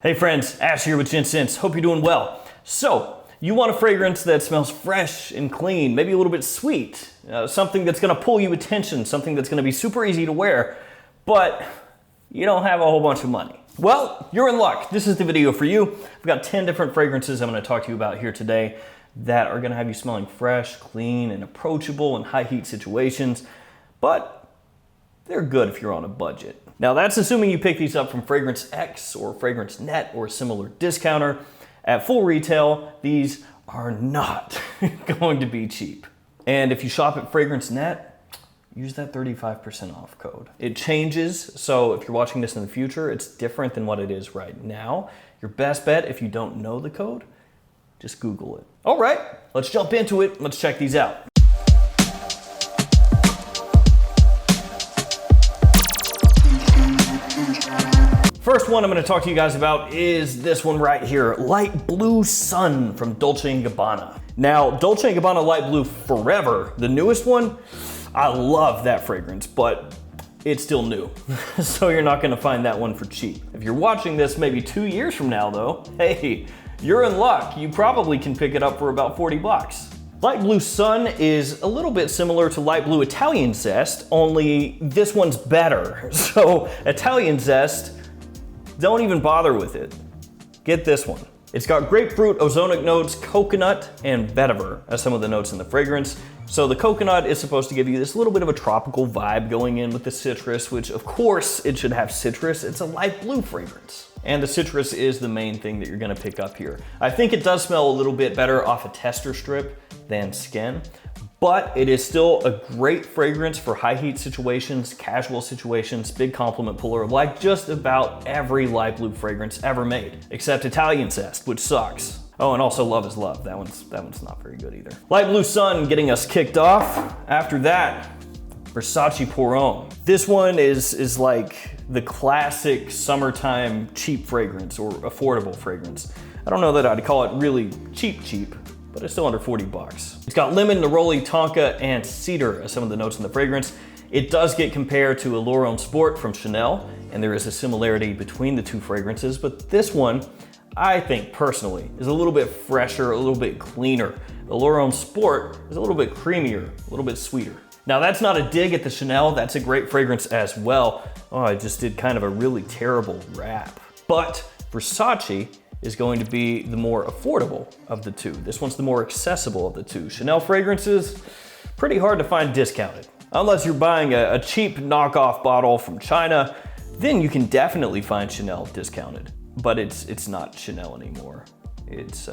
Hey friends, Ash here with gentsscents. Hope you're doing well. So, you want a fragrance that smells fresh and clean, maybe a little bit sweet, something that's gonna pull you attention, something that's gonna be super easy to wear, but you don't have a whole bunch of money. Well, you're in luck. This is the video for you. We've got 10 different fragrances I'm gonna talk to you about here today that are gonna have you smelling fresh, clean, and approachable in high heat situations, but they're good if you're on a budget. Now that's assuming you pick these up from Fragrance X or Fragrance Net or a similar discounter. At full retail, these are not going to be cheap. And if you shop at Fragrance Net, use that 35% off code. It changes, so if you're watching this in the future, it's different than what it is right now. Your best bet, if you don't know the code, just Google it. All right, let's jump into it. Let's check these out. First one I'm going to talk to you guys about is this one right here, Light Blue Sun from Dolce Gabbana. Now, Dolce Gabbana Light Blue Forever, the newest one, I love that fragrance, but it's still new. So you're not going to find that one for cheap. If you're watching this maybe 2 years from now though, hey, you're in luck. You probably can pick it up for about 40 bucks. Light Blue Sun is a little bit similar to Light Blue Italian Zest, only this one's better. So Italian Zest, don't even bother with it. Get this one. It's got grapefruit, ozonic notes, coconut, and vetiver as some of the notes in the fragrance. So the coconut is supposed to give you this little bit of a tropical vibe going in with the citrus, which of course it should have citrus. It's a light blue fragrance. And the citrus is the main thing that you're gonna pick up here. I think it does smell a little bit better off a tester strip than skin, but it is still a great fragrance for high heat situations, casual situations, big compliment puller, like just about every light blue fragrance ever made, except Italian Zest, which sucks. Oh, and also Love is Love. That one's not very good either. Light Blue Sun getting us kicked off. After that, Versace Pour Homme. This one is like the classic summertime cheap fragrance or affordable fragrance. I don't know that I'd call it really cheap, but it's still under 40 bucks. It's got lemon, neroli, tonka, and cedar as some of the notes in the fragrance. It does get compared to Allure on Sport from Chanel, and there is a similarity between the two fragrances, but this one, I think personally, is a little bit fresher, a little bit cleaner. Allure on Sport is a little bit creamier, a little bit sweeter. Now that's not a dig at the Chanel, that's a great fragrance as well. Oh, I just did kind of a really terrible rap. But Versace is going to be the more affordable of the two. This one's the more accessible of the two. Chanel fragrances, pretty hard to find discounted. Unless you're buying a cheap knockoff bottle from China, then you can definitely find Chanel discounted. But it's not Chanel anymore. It's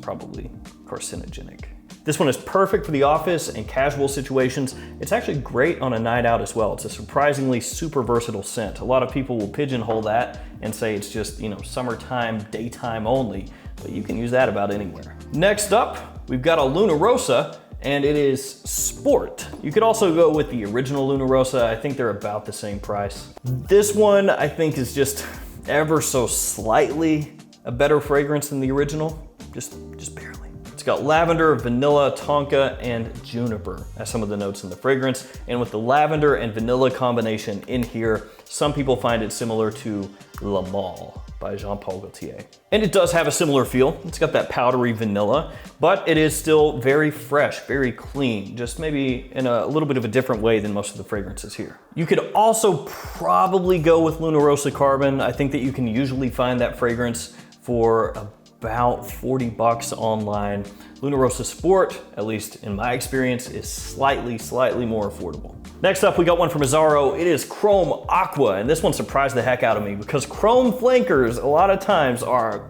probably carcinogenic. This one is perfect for the office and casual situations. It's actually great on a night out as well. It's a surprisingly super versatile scent. A lot of people will pigeonhole that and say it's just, you know, summertime, daytime only, but you can use that about anywhere. Next up, we've got a Luna Rossa, and it is Sport. You could also go with the original Luna Rossa. I think they're about the same price. This one, I think, is just ever so slightly a better fragrance than the original, just barely. It's got lavender, vanilla, tonka, and juniper as some of the notes in the fragrance. And with the lavender and vanilla combination in here, some people find it similar to La Male by Jean-Paul Gaultier. And it does have a similar feel. It's got that powdery vanilla, but it is still very fresh, very clean, just maybe in a little bit of a different way than most of the fragrances here. You could also probably go with Luna Rossa Carbon. I think that you can usually find that fragrance for about 40 bucks online. Luna Rossa Sport, at least in my experience, is slightly more affordable. Next up, we got one from Azzaro. It is Chrome Aqua, and this one surprised the heck out of me because chrome flankers a lot of times are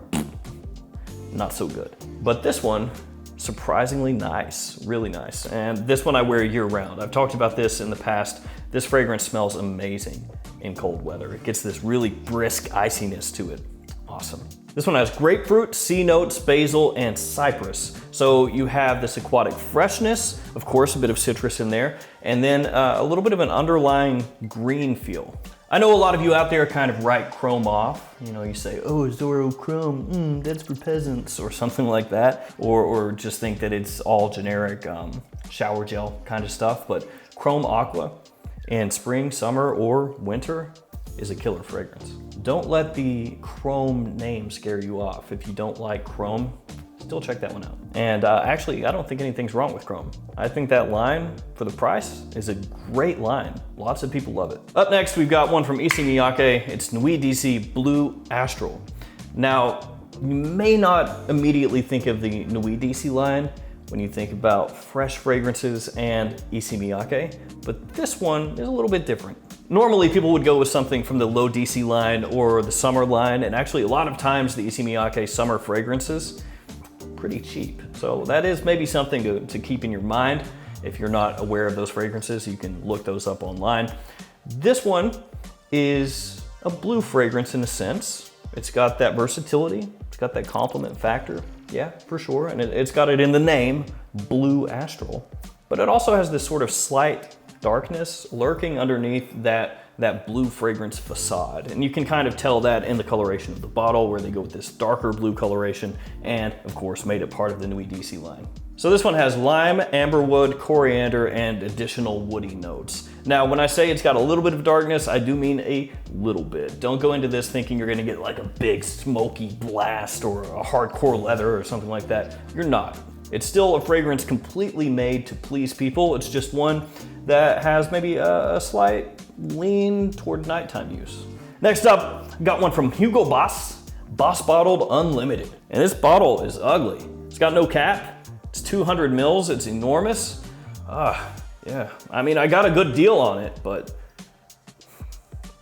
not so good. But this one, surprisingly nice, really nice. And this one I wear year round. I've talked about this in the past. This fragrance smells amazing in cold weather. It gets this really brisk iciness to it. Awesome. This one has grapefruit, sea notes, basil, and cypress. So you have this aquatic freshness, of course, a bit of citrus in there, and then a little bit of an underlying green feel. I know a lot of you out there kind of write chrome off. You know, you say, oh, Azzaro chrome, that's for peasants, or something like that. Or just think that it's all generic shower gel kind of stuff. But Chrome Aqua in spring, summer, or winter, is a killer fragrance. Don't let the chrome name scare you off. If you don't like chrome, still check that one out. And actually, I don't think anything's wrong with chrome. I think that line, for the price, is a great line. Lots of people love it. Up next, we've got one from Issey Miyake. It's Nuit DC Blue Astral. Now, you may not immediately think of the Nuit DC line when you think about fresh fragrances and Issey Miyake, but this one is a little bit different. Normally, people would go with something from the low DC line or the summer line, and actually a lot of times the Issey Miyake summer fragrances, pretty cheap. So that is maybe something to keep in your mind. If you're not aware of those fragrances, you can look those up online. This one is a blue fragrance in a sense. It's got that versatility, it's got that complement factor, yeah, for sure, and it's got it in the name, Blue Astral. But it also has this sort of slight darkness lurking underneath that blue fragrance facade. And you can kind of tell that in the coloration of the bottle, where they go with this darker blue coloration, and of course made it part of the Nuit DC line. So this one has lime, amberwood, coriander, and additional woody notes. Now, when I say it's got a little bit of darkness, I do mean a little bit. Don't go into this thinking you're gonna get like a big smoky blast or a hardcore leather or something like that. You're not. It's still a fragrance completely made to please people. It's just one that has maybe a slight lean toward nighttime use. Next up, got one from Hugo Boss, Boss Bottled Unlimited. And this bottle is ugly. It's got no cap. It's 200 mils, it's enormous. Yeah, I mean, I got a good deal on it, but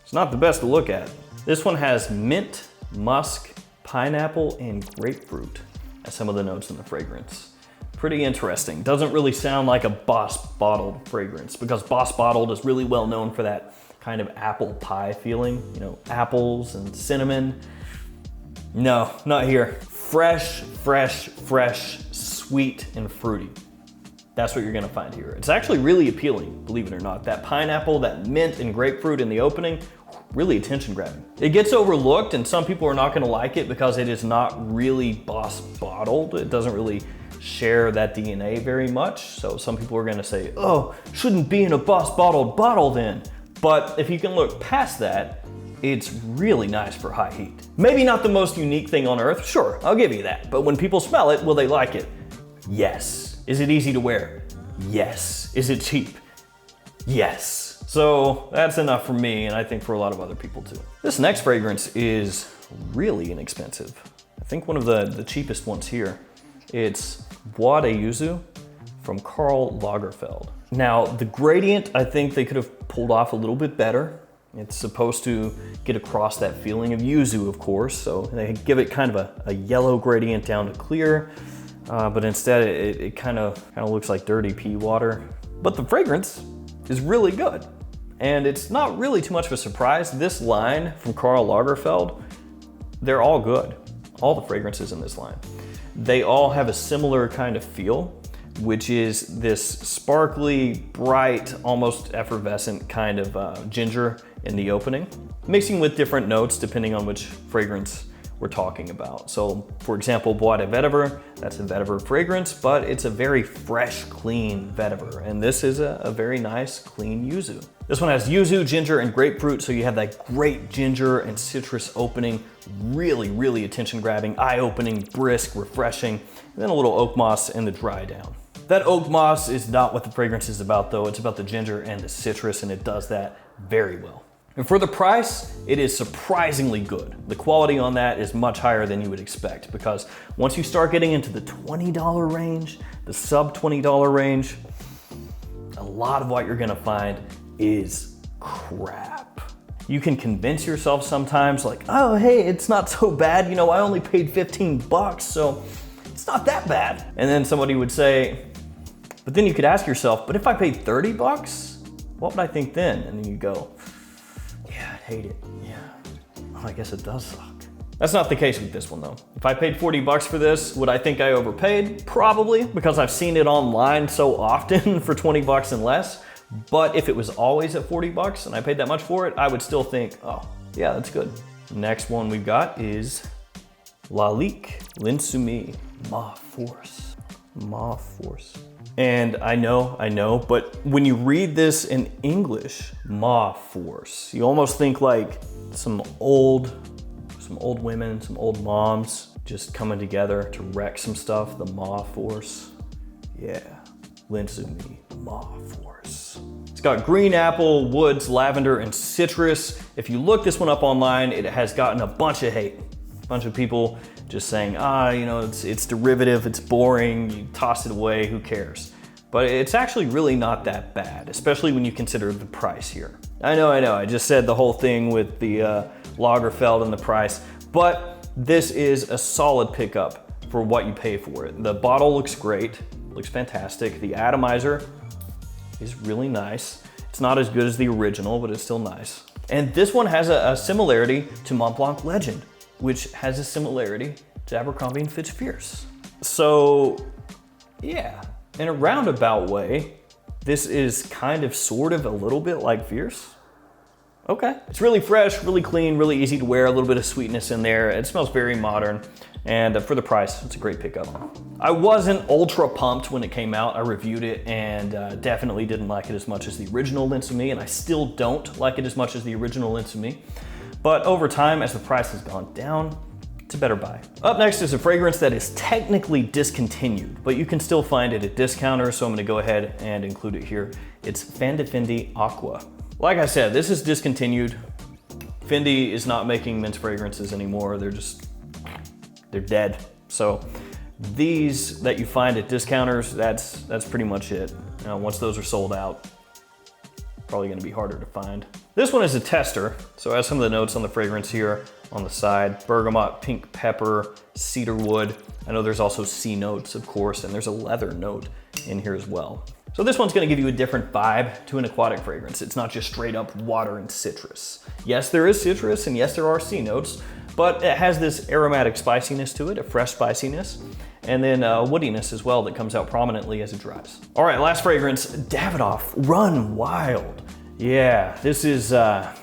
it's not the best to look at. This one has mint, musk, pineapple, and grapefruit as some of the notes in the fragrance. Pretty interesting. Doesn't really sound like a Boss Bottled fragrance, because Boss Bottled is really well known for that kind of apple pie feeling, you know, apples and cinnamon. No, not here. Fresh, fresh, fresh, sweet and fruity. That's what you're gonna find here. It's actually really appealing, believe it or not. That pineapple, that mint and grapefruit in the opening, really attention grabbing. It gets overlooked, and some people are not gonna like it because it is not really Boss Bottled. It doesn't really share that DNA very much. So some people are gonna say, oh, shouldn't be in a Boss Bottled bottle then. But if you can look past that, it's really nice for high heat. Maybe not the most unique thing on earth, sure, I'll give you that. But when people smell it, will they like it? Yes. Is it easy to wear? Yes. Is it cheap? Yes. So that's enough for me, and I think for a lot of other people too. This next fragrance is really inexpensive. I think one of the cheapest ones here. It's Bois de Yuzu from Karl Lagerfeld. Now, the gradient, I think they could have pulled off a little bit better. It's supposed to get across that feeling of yuzu, of course, so they give it kind of a yellow gradient down to clear, but instead it kind of looks like dirty pea water. But the fragrance is really good, and it's not really too much of a surprise. This line from Karl Lagerfeld, they're all good. All the fragrances in this line. They all have a similar kind of feel, which is this sparkly, bright, almost effervescent kind of ginger in the opening, mixing with different notes depending on which fragrance we're talking about. So for example, Bois de Vetiver, that's a vetiver fragrance, but it's a very fresh, clean vetiver. And this is a very nice, clean yuzu. This one has yuzu, ginger, and grapefruit, so you have that great ginger and citrus opening, really, really attention grabbing, eye opening, brisk, refreshing, and then a little oak moss in the dry down. That oak moss is not what the fragrance is about though. It's about the ginger and the citrus, and it does that very well. And for the price, it is surprisingly good. The quality on that is much higher than you would expect, because once you start getting into the $20 range, the sub $20 range, a lot of what you're gonna find is crap. You can convince yourself sometimes like, oh, hey, it's not so bad. You know, I only paid 15 bucks, so it's not that bad. And then somebody would say, but then you could ask yourself, but if I paid 30 bucks, what would I think then? And then you go, yeah, I'd hate it. Yeah, well, I guess it does suck. That's not the case with this one though. If I paid 40 bucks for this, would I think I overpaid? Probably, because I've seen it online so often for 20 bucks and less. But if it was always at 40 bucks and I paid that much for it, I would still think, oh, yeah, that's good. Next one we've got is Lalique L'Insoumis Ma Force. Ma Force. And I know, but when you read this in English, Ma Force, you almost think like some old women, some old moms just coming together to wreck some stuff, the Ma Force. Yeah, Linsumi, Ma Force. It's got green apple, woods, lavender, and citrus. If you look this one up online, it has gotten a bunch of hate. A bunch of people just saying, you know, it's derivative, it's boring, you toss it away, who cares? But it's actually really not that bad, especially when you consider the price here. I know, I just said the whole thing with the Lagerfeld and the price, but this is a solid pickup for what you pay for it. The bottle looks great, looks fantastic. The atomizer is really nice. It's not as good as the original, but it's still nice. And this one has a similarity to Mont Blanc Legend, which has a similarity to Abercrombie & Fitch Fierce. So yeah, in a roundabout way, this is kind of sort of a little bit like Fierce. Okay. It's really fresh, really clean, really easy to wear, a little bit of sweetness in there. It smells very modern, and for the price, it's a great pickup. I wasn't ultra pumped when it came out. I reviewed it and definitely didn't like it as much as the original Linsumi, and I still don't like it as much as the original Linsumi. But over time, as the price has gone down, it's a better buy. Up next is a fragrance that is technically discontinued, but you can still find it at discounters, so I'm gonna go ahead and include it here. It's Fendi Aqua. Like I said, this is discontinued. Fendi is not making men's fragrances anymore. They're dead. So these that you find at discounters, that's pretty much it. You know, once those are sold out, probably gonna be harder to find. This one is a tester, so it has some of the notes on the fragrance here on the side. Bergamot, pink pepper, cedar wood. I know there's also sea notes, of course, and there's a leather note in here as well. So this one's gonna give you a different vibe to an aquatic fragrance. It's not just straight up water and citrus. Yes, there is citrus, and yes, there are sea notes, but it has this aromatic spiciness to it, a fresh spiciness, and then woodiness as well that comes out prominently as it dries. All right, last fragrance, Davidoff Run Wild. Yeah, this is kind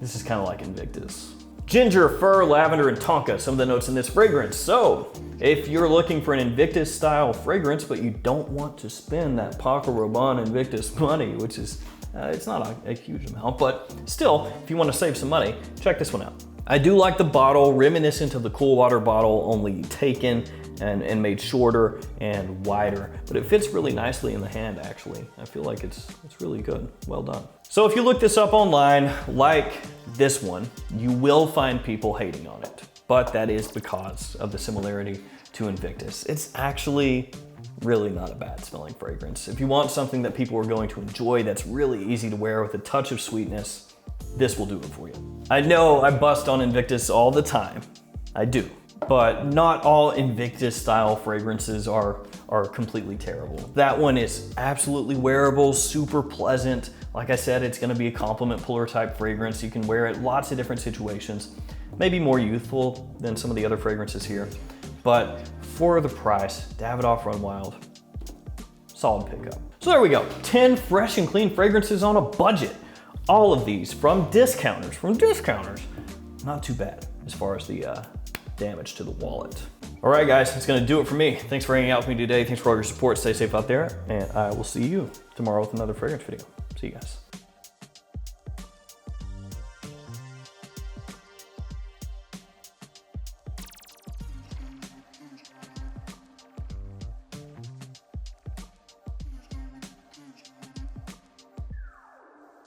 of like Invictus. Ginger, fir, lavender, and tonka, some of the notes in this fragrance. So if you're looking for an Invictus style fragrance, but you don't want to spend that Paco Rabanne Invictus money, which is, it's not a huge amount, but still, if you want to save some money, check this one out. I do like the bottle, reminiscent of the Cool Water bottle, only taken and made shorter and wider, but it fits really nicely in the hand, actually. I feel like it's really good, well done. So if you look this up online, like this one, you will find people hating on it, but that is because of the similarity to Invictus. It's actually really not a bad smelling fragrance. If you want something that people are going to enjoy that's really easy to wear with a touch of sweetness, this will do it for you. I know I bust on Invictus all the time, I do. But not all Invictus style fragrances are completely terrible. That one is absolutely wearable, super pleasant. Like I said, it's gonna be a compliment puller type fragrance. You can wear it lots of different situations. Maybe more youthful than some of the other fragrances here. But for the price, Davidoff Run Wild, solid pickup. So there we go, 10 fresh and clean fragrances on a budget. All of these from discounters. Not too bad as far as the damage to the wallet. All right, guys, that's gonna do it for me. Thanks for hanging out with me today. Thanks for all your support. Stay safe out there, and I will see you tomorrow with another fragrance video. See you guys.